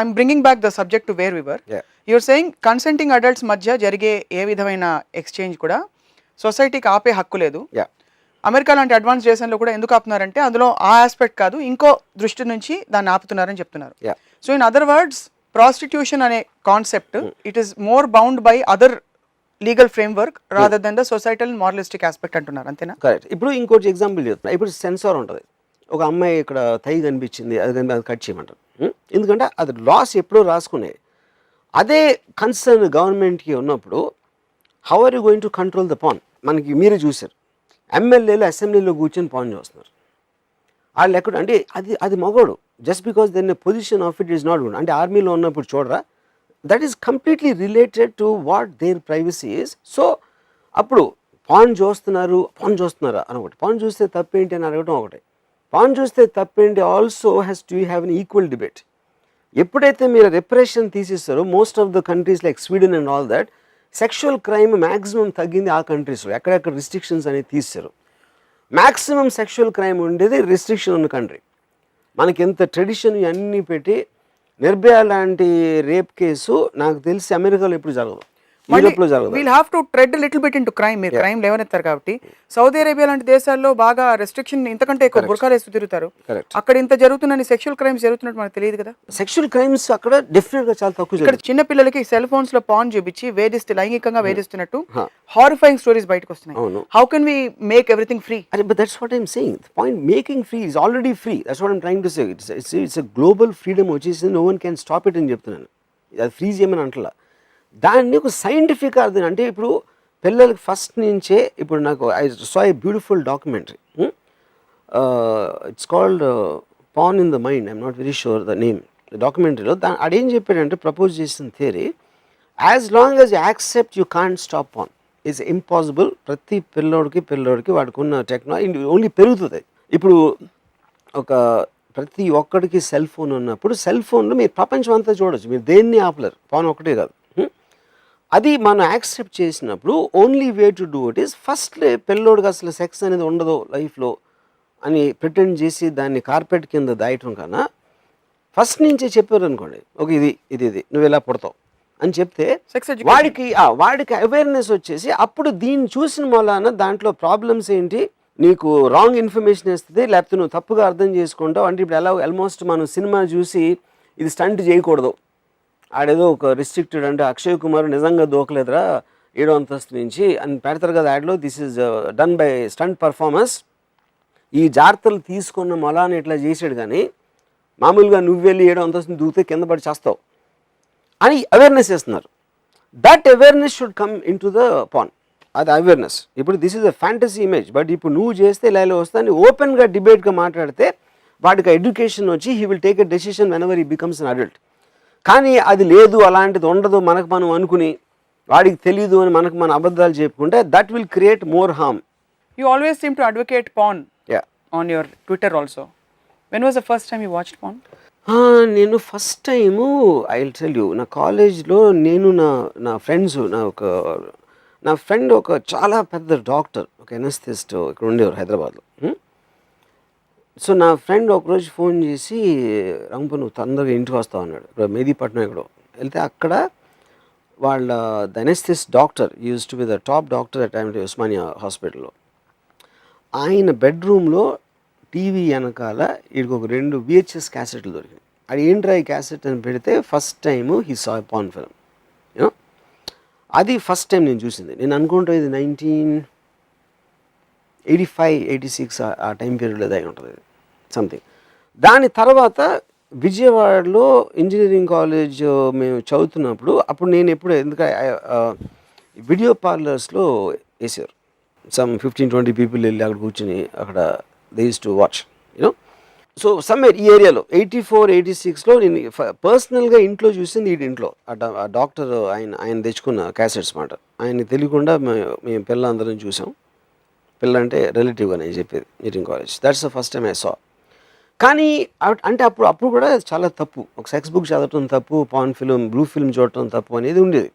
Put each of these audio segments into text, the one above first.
I'm bringing back the subject to where we were. You're saying consenting adults మధ్య జరిగే ఏ విధమైన exchange కూడా సొసైటీకి ఆపే హక్కు లేదు. అమెరికా లాంటి అడ్వాన్స్ దేశంలో కూడా ఎందుకు ఆపుతున్నారంటే అందులో ఆ ఆస్పెక్ట్ కాదు, ఇంకో దృష్టి నుంచి దాన్ని ఆపుతున్నారని చెప్తున్నారు. So in other words, prostitution అనే concept it is more bound by other legal framework rather than the societal moralistic aspect అంటున్నారు, అంతేనా? కరెక్ట్. ఇప్పుడు ఇంకోటి ఎగ్జాంపుల్ చెప్తున్నా. ఇప్పుడు సెన్సార్ ఉంటుంది. ఒక అమ్మాయి ఇక్కడ తై కనిపించింది, అది కట్ చేయమంటారు. ఎందుకంటే అది లాస్ ఎప్పుడో రాసుకునే. అదే కన్సర్న్ గవర్నమెంట్కి ఉన్నప్పుడు how are you going to control the porn? మనకి మీరే చూశారు, ఎమ్మెల్యేలు అసెంబ్లీలో కూర్చొని పాన్ చేస్తున్నారు. వాళ్ళు ఎక్కడ అంటే అది మగోడు, just because then position of it is not good. అంటే ఆర్మీలో ఉన్నప్పుడు చూడరా, that is completely related to what there privacy is. So అప్పుడు పాన్ చూస్తున్నారా అని ఒకటి, పాన్ చూస్తే తప్పేంటి అని అడగడం ఒకటి, పాన్ చూస్తే తప్పేంటి also has to have an equal debate. ఎప్పుడైతే మీరు రెప్రెషన్ తీసిస్తారో, most of the countries like Sweden and all that, sexual crime maximum తగ్గింది ఆ కంట్రీస్లో. ఎక్కడెక్కడ రిస్ట్రిక్షన్స్ అనేది తీస్తారు. మ్యాక్సిమం సెక్షువల్ క్రైమ్ ఉండేది రిస్ట్రిక్షన్ ఉన్న కంట్రీ. మనకి ఎంత ట్రెడిషన్ అన్నీ పెట్టి నిర్భయ లాంటి రేప్ కేసు నాకు తెలిసి అమెరికాలో ఎప్పుడు జరగదు, యూరోప్లో జరగదు. We'll have to tread little bit into crime. మీరు క్రైమ్ లేవనెత్తారు కాబట్టి సౌదీ అరేబియా లాంటి దేశాల్లో బాగా రెస్ట్రిక్షన్, ఇంతకంటే ఎక్కువ బుర్ఖాలు వేస్తూ తిరుగుతారు. అక్కడ ఇంత జరుగుతుందని సెక్షువల్ క్రైమ్స్ జరుగుతున్నట్టు మనకు తెలియదు కదా. సెక్షువల్ క్రైమ్స్ అక్కడ డెఫినెట్ గా చాలా తక్కువ. ఇక్కడ చిన్న పిల్లలకి సెల్ ఫోన్స్ లో పాన్ చూపించి లైంగికంగా వేధిస్తున్నట్టు హారిఫైయింగ్ స్టోరీస్ బయటకు వస్తున్నాయి. How can we make everything free? But that's what I'm saying. The point, making free is already free. That's what I'm trying to say. It's a global freedom వచ్చేసి no one can stop it అని చెప్తున్నాను. అది free చేయమని అంటలా. దాన్ని ఒక scientific అర్థం అంటే, ఇప్పుడు పిల్లలకి ఫస్ట్ నుంచే, ఇప్పుడు నాకు I saw a beautiful documentary, it's called porn in the mind. I'm not very sure the name. డాక్యుమెంటరీలో అదేం చెప్పాడంటే, ప్రపోజ్ చేసిన theory, as long as you accept you can't stop porn it's impossible. ప్రతి పిల్లోడికి వాడికి ఉన్న టెక్నాలజీ ఓన్లీ పెరుగుతుంది. ఇప్పుడు ప్రతి ఒక్కడికి సెల్ ఫోన్ ఉన్నప్పుడు, సెల్ ఫోన్లో మీరు ప్రపంచం అంతా చూడొచ్చు, మీరు దేన్ని ఆపలేరు, పాన్ ఒకటే కాదు. అది మనం యాక్సెప్ట్ చేసినప్పుడు only way to do it is first పిల్లోడికి అసలు సెక్స్ అనేది ఉండదు లైఫ్లో అని ప్రిటెండ్ చేసి దాన్ని కార్పెట్ కింద దాయటం కన్నా ఫస్ట్ నుంచే చెప్పారు అనుకోండి, ఓకే ఇది నువ్వు ఇలా పుడతావు అని చెప్తే వాడికి అవేర్నెస్ వచ్చేసి, అప్పుడు దీన్ని చూసిన మూలాన దాంట్లో ప్రాబ్లమ్స్ ఏంటి, నీకు రాంగ్ ఇన్ఫర్మేషన్ ఇస్తుంది, లేకపోతే నువ్వు తప్పుగా అర్థం చేసుకుంటావు. అంటే ఇప్పుడు ఎలా ఆల్మోస్ట్ మనం సినిమా చూసి ఇది స్టంట్ చేయకూడదు, ఆడేదో ఒక రిస్ట్రిక్టెడ్, అంటే అక్షయ్ కుమార్ నిజంగా దూకలేదురా 7వ అంతస్తు నుంచి అని పెడతారు కదా యాడ్లో, this is done by stunt performance, ఈ జాగ్రత్తలు తీసుకున్న మొలాన్ని ఇట్లా చేసాడు, కానీ మామూలుగా నువ్వు వెళ్ళి 7వ అంతస్తు దూకితే కింద పడి చేస్తావు అని అవేర్నెస్ ఇస్తున్నారు. That awareness should come in to the pan. అది అవేర్నెస్. ఇప్పుడు this is a fantasy image, but ఇప్పుడు నువ్వు చేస్తే ఇలా వస్తాను ఓపెన్గా డిబేట్గా మాట్లాడితే వాడికి ఎడ్యుకేషన్ వచ్చి he will take a decision when ever he becomes an adult. కానీ అది లేదు, అలాంటిది ఉండదు మనకు మనం అనుకుని, వాడికి తెలీదు అని మనకు మన అబద్ధాలు చెప్పుకుంటే that will create more harm. You always seem to advocate porn on your Twitter also. When was the first time you watched porn? నేను first time I will tell you, నా కాలేజ్లో నేను నా ఫ్రెండ్స్, నా ఫ్రెండ్ ఒక చాలా పెద్ద doctor, ఒక ఎనస్థిస్ట్ ఇక్కడ ఉండేవారు హైదరాబాద్లో. సో నా ఫ్రెండ్ ఒకరోజు ఫోన్ చేసి, రంపు నువ్వు తొందరగా ఇంటికి వస్తావు అన్నాడు. ఇప్పుడు మెహదీపట్నం ఇక్కడ వెళ్తే అక్కడ వాళ్ళ the anaesthetist doctor use to be the top doctor at time Osmania హాస్పిటల్లో. ఆయన బెడ్రూమ్లో టీవీ వెనకాల వీడికి ఒక 2 VHS క్యాసెట్లు దొరికినాయి. అది ఏంట్రా ఈ క్యాసెట్ అని పెడితే first time he saw pan film. You know, అది ఫస్ట్ టైం నేను చూసింది. నేను అనుకుంటా ఇది 1985-86 ఆ టైం పీరియడ్లో అయి ఉంటుంది సంథింగ్. దాని తర్వాత విజయవాడలో ఇంజనీరింగ్ కాలేజ్ మేము చదువుతున్నప్పుడు, అప్పుడు నేను ఎందుకంటే వీడియో పార్లర్స్లో వేసారు, సమ్ 15-20 పీపుల్ వెళ్ళి అక్కడ కూర్చుని అక్కడ they use to watch you know. So somewhere ఈ ఏరియాలో 84-86లో నేను పర్సనల్గా ఇంట్లో చూసింది, ఈ ఇంట్లో ఆ డాక్టర్ ఆయన తెచ్చుకున్న క్యాసెట్స్ మాట. ఆయన తెలియకుండా మేము పిల్లలందరం చూసాం. పిల్ల అంటే రిలేటివ్గా నేను చెప్పేది, engineering college. That's the first time I saw. కానీ అంటే అప్పుడు కూడా చాలా తప్పు, ఒక సెక్స్ బుక్ చదవటం తప్పు, పాన్ ఫిల్మ్, బ్లూ ఫిల్మ్ చూడటం తప్పు అనేది ఉండేది.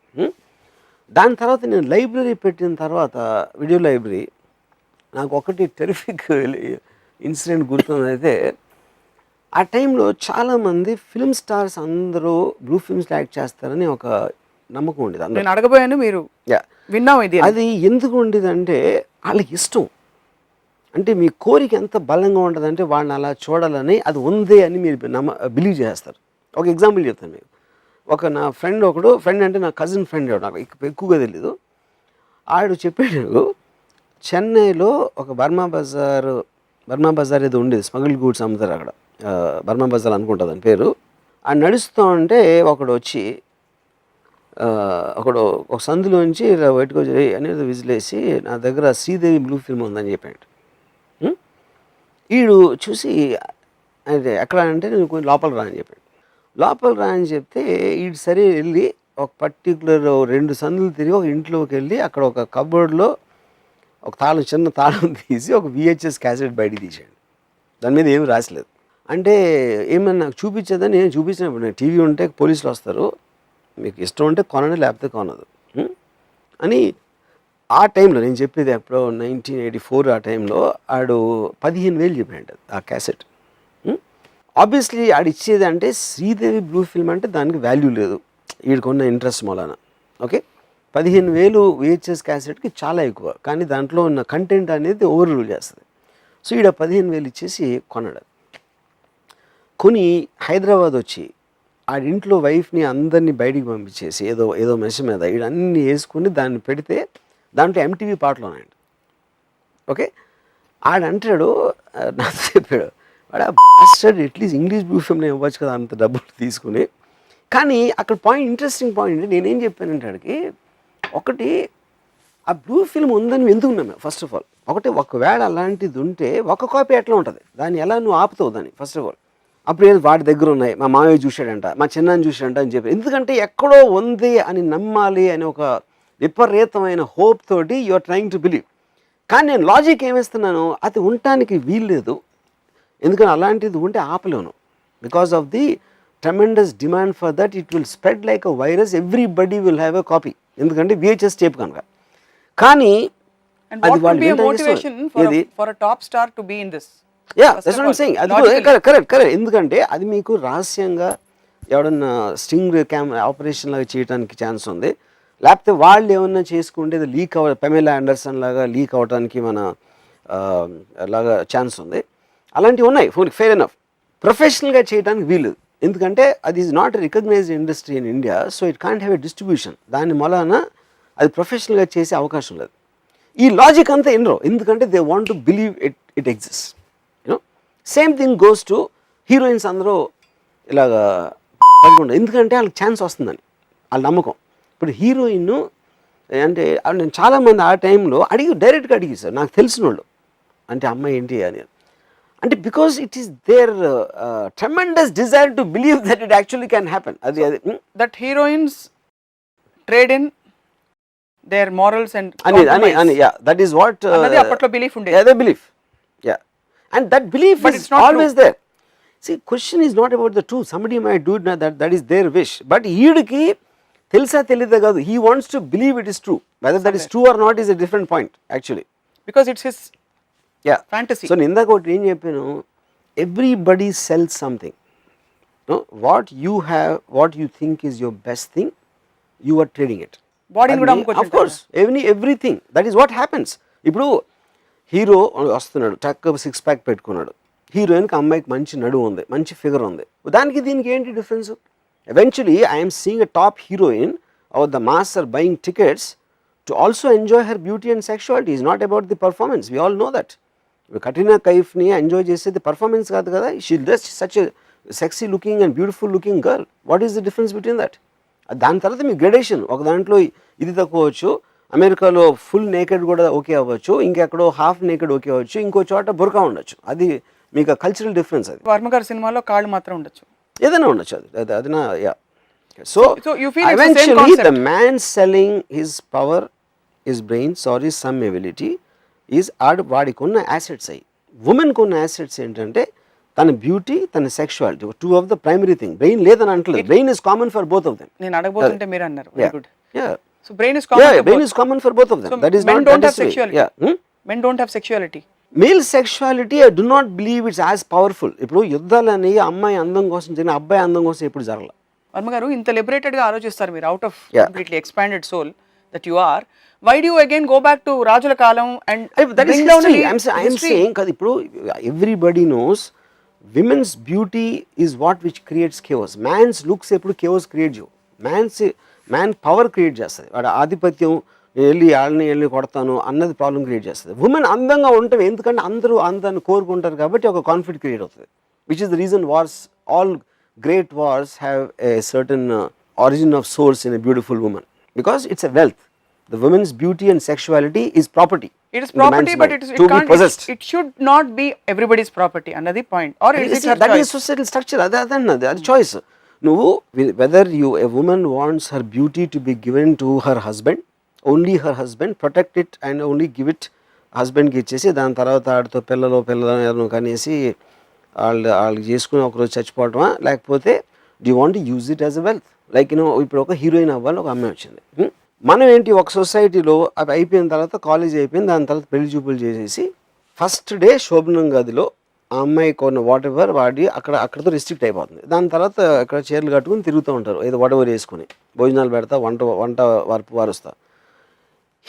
దాని తర్వాత నేను లైబ్రరీ పెట్టిన తర్వాత, వీడియో లైబ్రరీ, నాకు ఒకటి టెరిఫిక్ ఇన్సిడెంట్ గుర్తుందైతే, ఆ టైంలో చాలామంది ఫిల్మ్ స్టార్స్ అందరూ బ్లూ ఫిల్మ్స్లో యాక్ట్ చేస్తారని ఒక నమ్మకం ఉండేది అందరూ. నేను అడగబోయాను, మీరు విన్నాం ఇది. అది ఎందుకు ఉండేదంటే వాళ్ళకి ఇష్టం, అంటే మీ కోరిక ఎంత బలంగా ఉంటుందంటే వాళ్ళని అలా చూడాలని అది ఉంది అని మీరు బిలీవ్ చేస్తారు. ఒక ఎగ్జాంపుల్ చెప్తాను మీకు. నా ఫ్రెండ్ అంటే నా కజిన్ ఫ్రెండ్ నాకు ఎక్కువగా తెలీదు. ఆడు చెప్పాడు, చెన్నైలో ఒక బర్మా బజార్ ఏదో ఉండేది, స్మగుల్ గూడ్స్ అమ్ముతారు అక్కడ, బర్మా బజార్ అనుకుంటుంది అని పేరు. ఆ నడుస్తూ ఉంటే ఒకడు వచ్చి ఒక సందులోంచి ఇలా బయటకు వచ్చి అనేది విజిలేసి నా దగ్గర శ్రీదేవి బ్లూ ఫిల్మ్ ఉందని చెప్పాడు. వీడు చూసి అంటే ఎక్కడ అంటే నేను కొంచెం లోపల రా అని చెప్పాడు. లోపల రా అని చెప్తే వీడు సరే వెళ్ళి ఒక పర్టికులర్ 2 సందులు తిరిగి ఒక ఇంట్లోకి వెళ్ళి అక్కడ ఒక కబోర్డ్లో ఒక చిన్న తాళం తీసి ఒక VHS క్యాసెట్ బయటికి తీసాడు. దాని మీద ఏమి రాసలేదు. అంటే ఏమన్నా నాకు చూపించేదని నేను చూపించినప్పుడు, నేను టీవీ ఉంటే పోలీసులు వస్తారు, మీకు ఇష్టం ఉంటే కొనండి లేకపోతే కొనదు అని. ఆ టైంలో నేను చెప్పేది ఎప్పుడో 1984 ఆ టైంలో ఆడు 15,000 చెప్పాడు ఆ క్యాసెట్. ఆబ్వియస్లీ ఆడు ఇచ్చేది అంటే శ్రీదేవి బ్లూ ఫిల్మ్ అంటే దానికి వాల్యూ లేదు, వీడికున్న ఇంట్రెస్ట్ మూలాన. ఓకే, 15,000 VHS క్యాసెట్కి చాలా ఎక్కువ, కానీ దాంట్లో ఉన్న కంటెంట్ అనేది ఓవర్ రూల్ చేస్తుంది. సో ఈడ 15,000 ఇచ్చేసి కొన్నాడు. కొని హైదరాబాద్ వచ్చి ఆడింట్లో వైఫ్ని అందరినీ బయటికి పంపించేసి ఏదో మెష మీద వీడన్నీ వేసుకుని దాన్ని పెడితే దాంట్లో MTV పాటలు ఉన్నాయండి. ఓకే, ఆడంటాడు నాతో చెప్పాడు, వాడు బాస్టర్డ్ అట్లీస్ట్ ఇంగ్లీష్ బ్లూ ఫిల్మ్ని ఇవ్వచ్చు కదా అంత డబ్బులు తీసుకుని. కానీ అక్కడ ఇంట్రెస్టింగ్ పాయింట్ నేనేం చెప్పానంటే ఆడికి, ఒకటి ఆ బ్లూ ఫిల్మ్ ఉందని ఎందుకు ఉన్నాము ఫస్ట్ ఆఫ్ ఆల్. ఒకవేళ అలాంటిది ఉంటే ఒక కాపీ ఎట్లా ఉంటుంది, దాన్ని ఎలా నువ్వు ఆపుతావు దాన్ని ఫస్ట్ ఆఫ్ ఆల్. అప్పుడు ఏదో వాడి దగ్గర ఉన్నాయి, మా మావయ్య చూశాడంట, మా చిన్నాన్ని చూశాడంట అని చెప్పి, ఎందుకంటే ఎక్కడో ఉంది అని నమ్మాలి అని ఒక విపరీతమైన హోప్ తోటి యూఆర్ ట్రయింగ్ టు బిలీవ్. కానీ నేను లాజిక్ ఏమిస్తున్నాను, అది ఉండటానికి వీల్లేదు, ఎందుకంటే అలాంటిది ఉంటే ఆపలేను. Because of the tremendous demand for that, it will spread like a virus, everybody will have a copy, ఎందుకంటే VHS టేప్ కనుక. కానీ అది కరెక్ట్. ఎందుకంటే అది మీకు రహస్యంగా ఎవడన్నా స్టింగ్ ఆపరేషన్ లాగా చేయడానికి ఛాన్స్ ఉంది, లేకపోతే వాళ్ళు ఏమన్నా చేసుకుంటే అది లీక్ పెమెలా ఆండర్సన్ లాగా లీక్ అవడానికి మన లాగా ఛాన్స్ ఉంది. అలాంటివి ఉన్నాయి, ఫెయిర్ ఎనఫ్. ప్రొఫెషనల్గా చేయడానికి వీలు, ఎందుకంటే అది is not recognised industry in India, so it can't have a distribution. దాని మూలాన అది ప్రొఫెషనల్గా చేసే అవకాశం లేదు. ఈ లాజిక్ అంతా ఎన్నో, ఎందుకంటే they want to believe it exist. You know, same thing goes to heroines. అందరూ ఇలాగా ఎందుకంటే వాళ్ళకి ఛాన్స్ వస్తుందని వాళ్ళ నమ్మకం. ఇప్పుడు హీరోయిన్ అంటే నేను చాలామంది ఆ టైంలో డైరెక్ట్గా అడిగి సార్ నాకు తెలిసిన వాళ్ళు, అంటే అమ్మాయి ఏంటి అని, అంటే because it is there tremendous desire to believe that it actually can happen. అది that heroines trade in there morals and that is what అప్పట్లో బిలీఫ్ ఉండేది. they believe, and that belief is always there. See, question is not about the truth. Somebody might do that is their wish, but ఈడికి తెలుసా తెలీదా కాదు, he wants to believe it is true. Whether that is true or not is a different point actually, because it's his fantasy. So ఇందాక ఒకటి ఏం చెప్పాను, everybody sells something. No, what you have, what you think is your best thing, you are trading it. బాడీని కూడా అమ్ముకోవచ్చు. Of course, everything, that is what happens. ఇప్పుడు hero వస్తున్నాడు, టక్ 6 ప్యాక్ పెట్టుకున్నాడు, హీరోయిన్కి అమ్మాయికి మంచి నడువు ఉంది, మంచి ఫిగర్ ఉంది, దానికి దీనికి ఏంటి difference? Eventually I'm seeing a top heroine or the mass or buying tickets to also enjoy her beauty and sexuality. Is not about the performance, we all know that. ఇప్పుడు కట్రీనా కైఫ్ని ఎంజాయ్ చేసేది performance కాదు కదా, she just such a sexy looking and beautiful looking girl. What is the difference between that? దాని తర్వాత మీ gradation, ఒక దాంట్లో ఇది తక్కువ అవ్వచ్చు, అమెరికాలో ఫుల్ నేకెడ్ కూడా ఓకే అవ్వచ్చు, ఇంకెక్కడో హాఫ్ నేకెడ్ ఓకే అవ్వచ్చు, ఇంకో చోట బుర్కా ఉండొచ్చు. అది మీకు కల్చరల్ డిఫరెన్స్. అది వర్మ గారి సినిమాలో కాళ్ళు మాత్రం ఉండొచ్చు, ఏదైనా ఉండొచ్చు. అది నా so eventually the man selling his power, his brains or his some ability is వాడికి ఉన్న assets. అయ్యి ఉమెన్కి ఉన్న assets ఏంటంటే తన బ్యూటీ, తన sexuality, 2 of the primary thing. Brain లేదని అంటలేదు, brain is common for both of them. నేను అడగబోతుంటే మీరు అన్నారు, very good. So brain is common for both of them. That is men not, don't that have is sexuality. Men don't have sexuality. Male sexuality I do not believe it's as powerful. ఇప్పుడు యుద్ధాలు అనేవి అమ్మాయి అందం కోసం జరిగిన, అబ్బాయి అందం కోసం ఎప్పుడు జరగల. వర్మ గారు ఇంత లిబరేటెడ్గా ఆలోచిస్తారు మీరు, out of completely expanded soul that you are, why do you again go back to రాజుల కాలం and that is history. I'm saying కదా, ఇప్పుడు everybody knows women's beauty is what which creates chaos. Man's looks ఎప్పుడు chaos create చేయవు. Man power create చేస్తుంది. వాడు ఆధిపత్యం, వెళ్ళి కొడతాను అన్నది ప్రాబ్లం క్రియేట్ చేస్తుంది. ఉమెన్ అందంగా ఉంటాం ఎందుకంటే అందరూ అందాన్ని కోరుకుంటారు కాబట్టి ఒక కాన్ఫ్లిక్ట్ క్రియేట్ అవుతుంది. Which is the reason wars, all great wars have a certain origin of source in a beautiful woman, because it's a wealth. The woman's beauty and sexuality is property. It is property, but it can't possessed. It should not be everybody's property. Another point, or is it her that choice? Is societal structure. That's choice. No, whether a woman wants her beauty to be given to her husband, only her husband, protect it and only give it husband కి ఇచ్చేసి దాని తర్వాత ఆడితో పిల్లలు కనేసి వాళ్ళు చేసుకుని ఒకరోజు చచ్చిపోవటమా, లేకపోతే do want to use it as a wealth. Like ఇప్పుడు ఒక హీరోయిన్ అవ్వాలి, ఒక అమ్మాయి వచ్చింది. మనం ఏంటి, ఒక సొసైటీలో అది అయిపోయిన తర్వాత కాలేజ్ అయిపోయింది, దాని తర్వాత పెళ్లి చూపులు చేసేసి ఫస్ట్ డే శోభనం గదిలో ఆ అమ్మాయి కొన్న వాట్ ఎవర్ వాడి అక్కడతో రిస్ట్రిక్ట్ అయిపోతుంది. దాని తర్వాత ఇక్కడ చీరలు కట్టుకుని తిరుగుతూ ఉంటారు, ఏదో వాట్ ఎవర్ వేసుకుని భోజనాలు పెడతా, వంట వారుస్తా.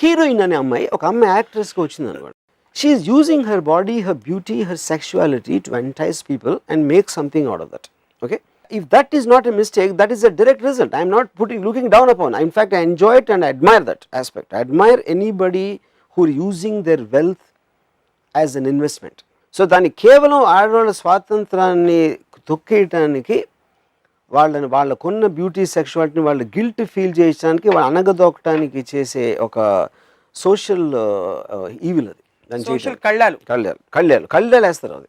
హీరోయిన్ అనే అమ్మాయి, ఒక అమ్మాయి యాక్ట్రెస్గా వచ్చింది అనమాట. She is using her body, her beauty, her sexuality to entice people and make something out of that. Okay? If that is not a mistake, that is a direct result. I am not looking down upon. In fact, I enjoy it and I admire that aspect. I admire anybody who are using their wealth as an investment. So, దాన్ని కేవలం ఆడవాళ్ళ స్వాతంత్రాన్ని తొక్కేయటానికి, వాళ్ళకున్న beauty సెక్షువాలిటీని వాళ్ళు guilt feel చేయడానికి, వాళ్ళు అనగదొక్కడానికి చేసే ఒక సోషల్ ఈవిల్ అది. సోషల్ కళ్ళాలు కళ్ళాలు వేస్తారు అది.